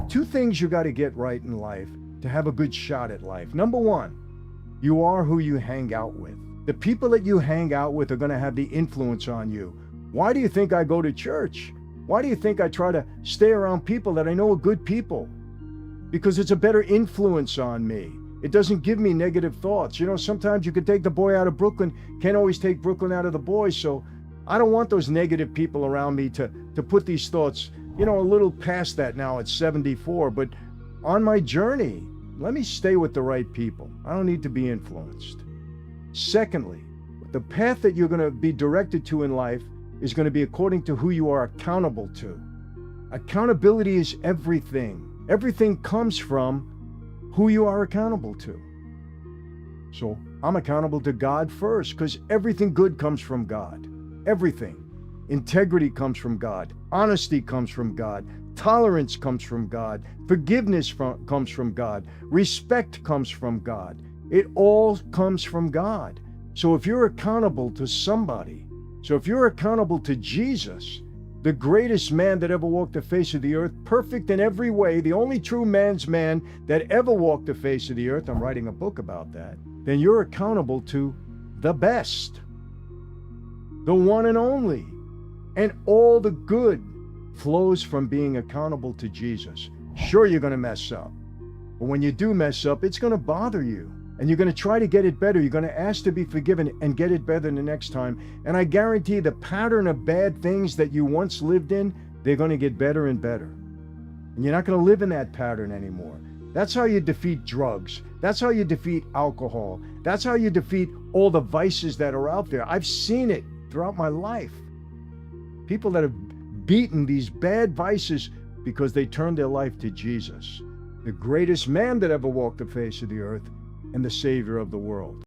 Two things you got to get right in life to have a good shot at life. Number one, you are who you hang out with. The people that you hang out with are going to have the influence on you. Why do you think I go to church? Why do you think I try to stay around people that I know are good people? Because it's a better influence on me. It doesn't give me negative thoughts. You know, sometimes you can take the boy out of Brooklyn, can't always take Brooklyn out of the boy. So I don't want those negative people around me to put these thoughts, you know, a little past that now at 74. But on my journey, let me stay with the right people. I don't need to be influenced. Secondly, the path that you're going to be directed to in life is going to be according to who you are accountable to. Accountability is everything. Everything comes from who you are accountable to. So I'm accountable to God first, because everything good comes from God. Everything. Integrity comes from God. Honesty comes from God. Tolerance comes from God. Forgiveness comes from God. Respect comes from God. It all comes from God. So if you're accountable to somebody, so if you're accountable to Jesus, the greatest man that ever walked the face of the earth, perfect in every way, the only true man's man that ever walked the face of the earth, I'm writing a book about that, then you're accountable to the best, the one and only. And all the good flows from being accountable to Jesus. Sure, you're going to mess up. But when you do mess up, it's going to bother you. And you're going to try to get it better. You're going to ask to be forgiven and get it better the next time. And I guarantee the pattern of bad things that you once lived in, they're going to get better and better. And you're not going to live in that pattern anymore. That's how you defeat drugs. That's how you defeat alcohol. That's how you defeat all the vices that are out there. I've seen it throughout my life. People that have beaten these bad vices because they turned their life to Jesus, the greatest man that ever walked the face of the earth, and the Savior of the world.